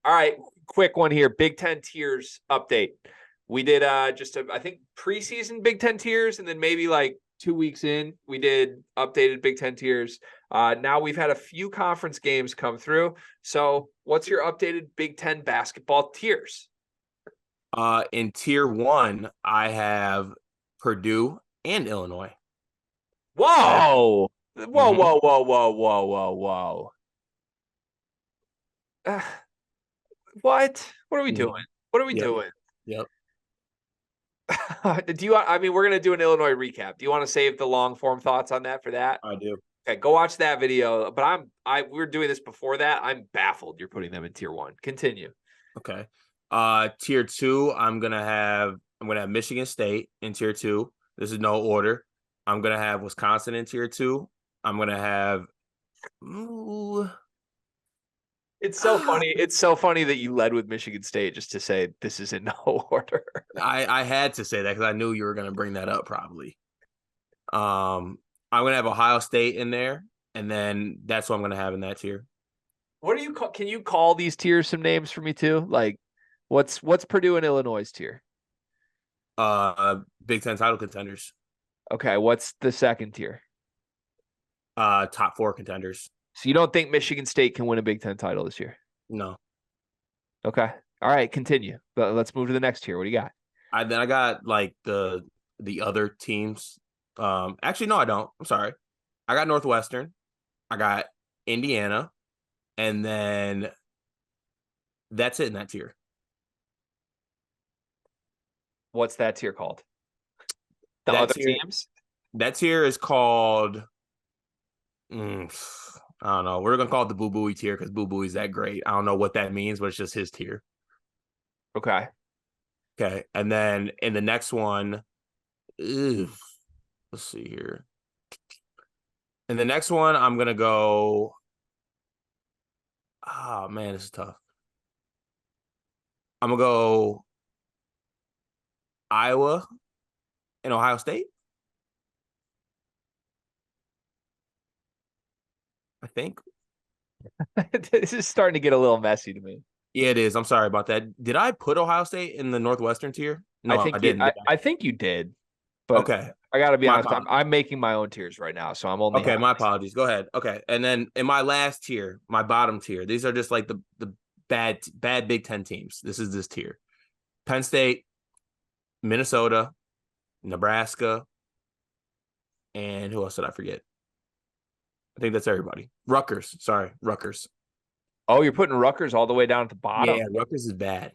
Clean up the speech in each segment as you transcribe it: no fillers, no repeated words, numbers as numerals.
All right, quick one here. Big Ten tiers update. We did just I think preseason Big Ten tiers, and then maybe like 2 weeks in, we did updated Big Ten tiers. Now we've had a few conference games come through. So, what's your updated Big Ten basketball tiers? In tier 1, I have Purdue and Illinois. Whoa! Whoa! Mm-hmm. Whoa! Whoa! Whoa! Whoa! Whoa! Whoa! Uh, what? What are we Mm-hmm. doing? What are we Yep. doing? Yep. Do you? I mean, we're gonna do an Illinois recap. Do you want to save the long form thoughts on that for that? I do. Okay, go watch that video. But we were doing this before that. I'm baffled you're putting them in tier 1. Continue. Okay. Tier 2, I'm gonna have Michigan State in tier 2. This is no order. I'm gonna have Wisconsin in tier 2. I'm gonna have ooh, It's so funny. It's so funny that you led with Michigan State just to say this is in no order. I had to say that because I knew you were gonna bring that up probably. I'm gonna have Ohio State in there, and then that's what I'm gonna have in that tier. What do you call? Can you call these tiers some names for me too? Like, what's Purdue and Illinois tier? Big Ten title contenders. Okay, what's the second tier? Top 4 contenders. So you don't think Michigan State can win a Big Ten title this year? No. Okay. All right, continue. But let's move to the next tier. What do you got? I got like the other teams. Actually, no, I don't. I'm sorry. I got Northwestern. I got Indiana, and then that's it in that tier. What's that tier called? The That other tier, teams? that tier is called. I don't know. We're gonna call it the Boo Booey tier because Boo Booey's that great. I don't know what that means, but it's just his tier. Okay. Okay, and then in the next one, let's see here. In the next one, I'm gonna go. Oh man, this is tough. I'm gonna go Iowa and Ohio State. I think. This is starting to get a little messy to me. Yeah, it is. I'm sorry about that. Did I put Ohio State in the Northwestern tier? No, I didn't. I think you did, but Okay, I got to be my honest. apologies. I'm making my own tiers right now, so I'm only Okay, having my this. apologies. Go ahead. Okay, and then in my last tier, my bottom tier, these are just like the bad Big Ten teams. This is this tier: Penn State, Minnesota, Nebraska, and who else did I forget? I think that's everybody. Rutgers. Sorry, Rutgers. Oh, you're putting Rutgers all the way down at the bottom. Yeah, Rutgers is bad.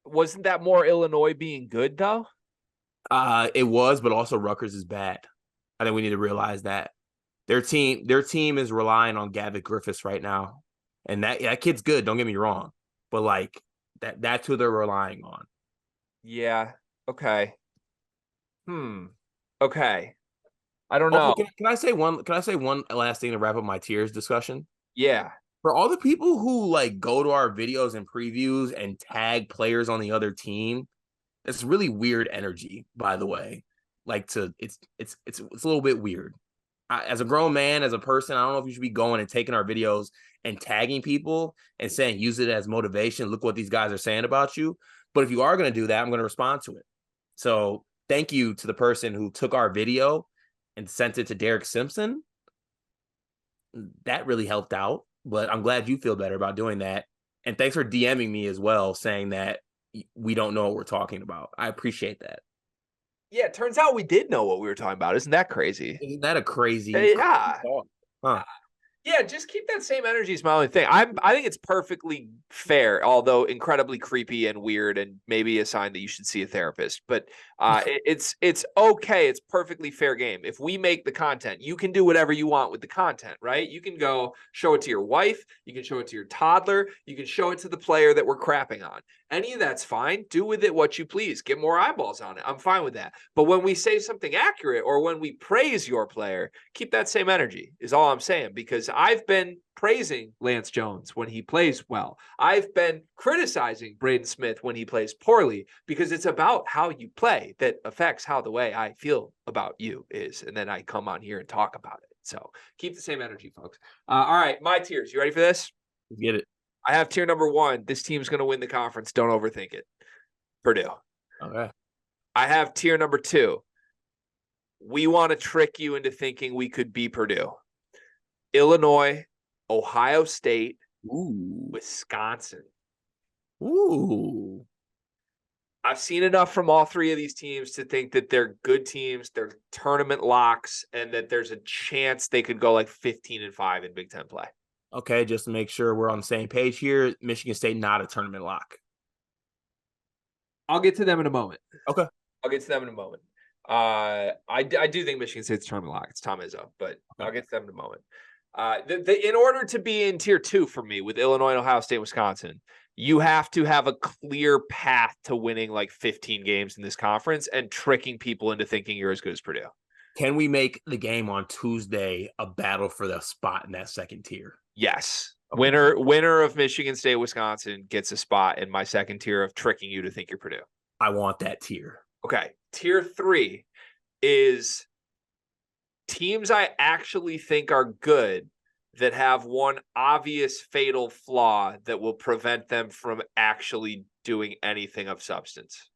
Wasn't that more Illinois being good though? It was, but also Rutgers is bad. I think we need to realize that their team is relying on Gavin Griffiths right now, and that kid's good. Don't get me wrong, but like that's who they're relying on. Yeah. Okay. Okay. I don't Also, know. can I say one? Can I say one last thing to wrap up my tiers discussion? Yeah. For all the people who like go to our videos and previews and tag players on the other team, that's really weird energy, by the way. Like it's a little bit weird. As a grown man, as a person, I don't know if you should be going and taking our videos and tagging people and saying use it as motivation. Look what these guys are saying about you. But if you are going to do that, I'm going to respond to it. So thank you to the person who took our video and sent it to Derek Simpson. That really helped out. But I'm glad you feel better about doing that. And thanks for DMing me as well, saying that we don't know what we're talking about. I appreciate that. Yeah, it turns out we did know what we were talking about. Isn't that crazy? Isn't that a crazy Yeah. thought? Huh? Yeah, just keep that same energy is my only thing. I think it's perfectly fair, although incredibly creepy and weird, and maybe a sign that you should see a therapist. But it's okay. It's perfectly fair game. If we make the content, you can do whatever you want with the content, right? You can go show it to your wife, you can show it to your toddler, you can show it to the player that we're crapping on. Any of that's fine. Do with it what you please. Get more eyeballs on it. I'm fine with that. But when we say something accurate or when we praise your player, keep that same energy is all I'm saying, because I've been praising Lance Jones when he plays well. I've been criticizing Braden Smith when he plays poorly, because it's about how you play that affects how the way I feel about you is. And then I come on here and talk about it. So keep the same energy, folks. All right, my tiers. You ready for this? Get it. I have tier number 1. This team's going to win the conference. Don't overthink it. Purdue. Okay. I have tier number 2. We want to trick you into thinking we could be Purdue. Illinois, Ohio State, Wisconsin. Ooh. I've seen enough from all 3 of these teams to think that they're good teams, they're tournament locks, and that there's a chance they could go like 15-5 in Big Ten play. Okay, just to make sure we're on the same page here, Michigan State not a tournament lock. I'll get to them in a moment. Okay. I'll get to them in a moment. I do think Michigan State's a tournament lock. It's Tom Izzo, but okay. I'll get to them in a moment. In order to be in tier 2 for me with Illinois, Ohio State, Wisconsin, you have to have a clear path to winning like 15 games in this conference and tricking people into thinking you're as good as Purdue. Can we make the game on Tuesday a battle for the spot in that second tier? Yes. Okay. Winner of Michigan State, Wisconsin gets a spot in my second tier of tricking you to think you're Purdue. I want that tier. Okay. Tier 3 is teams I actually think are good that have one obvious fatal flaw that will prevent them from actually doing anything of substance.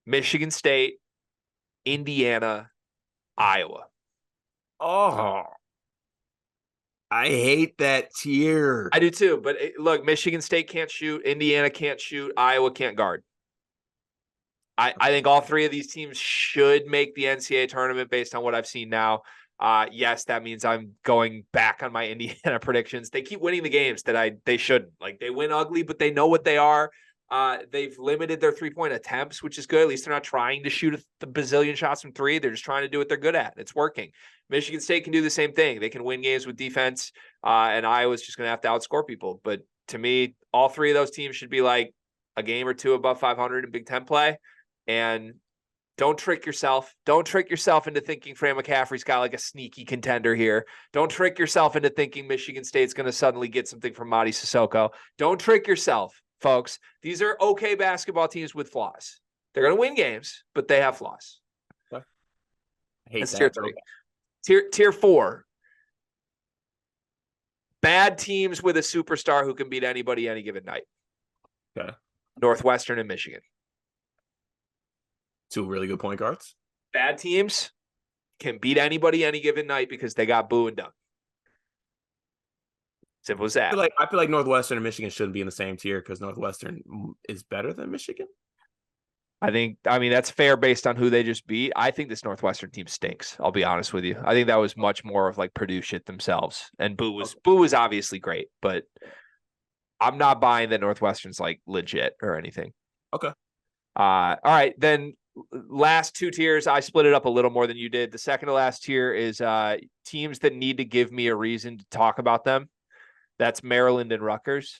Michigan State, Indiana, Iowa. Oh, I hate that tier. I do too, but look, Michigan State can't shoot, Indiana can't shoot, Iowa can't guard. I think all 3 of these teams should make the NCAA tournament based on what I've seen now. Yes, that means I'm going back on my Indiana predictions. They keep winning the games that they shouldn't. Like, they win ugly, but they know what they are. They've limited their 3-point attempts, which is good. At least they're not trying to shoot the bazillion shots from 3. They're just trying to do what they're good at. It's working. Michigan State can do the same thing. They can win games with defense, and Iowa's just going to have to outscore people. But to me, all 3 of those teams should be like a game or 2 above 500 in Big Ten play. And don't trick yourself. Don't trick yourself into thinking Fran McCaffrey's got like a sneaky contender here. Don't trick yourself into thinking Michigan State's going to suddenly get something from Mady Sissoko. Don't trick yourself, folks. These are okay basketball teams with flaws. They're going to win games, but they have flaws. Okay. I hate That's that. tier 3. Tier 4. Bad teams with a superstar who can beat anybody any given night. Okay. Northwestern and Michigan. 2 really good point guards. Bad teams can beat anybody any given night because they got Boo and Dunk. Simple as that. I feel like Northwestern and Michigan shouldn't be in the same tier because Northwestern is better than Michigan. I mean, that's fair based on who they just beat. I think this Northwestern team stinks. I'll be honest with you. I think that was much more of like Purdue shit themselves. And Boo was obviously great, but I'm not buying that Northwestern's like legit or anything. Okay. All right. Then last 2 tiers, I split it up a little more than you did. The second to last tier is teams that need to give me a reason to talk about them. That's Maryland and Rutgers.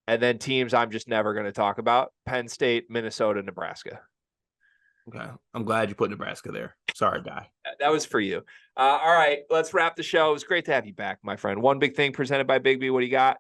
And then teams I'm just never going to talk about: Penn State, Minnesota, Nebraska. Okay. I'm glad you put Nebraska there. Sorry, guy. That was for you. All right, let's wrap the show. It was great to have you back, my friend. One big thing presented by Big B. What do you got?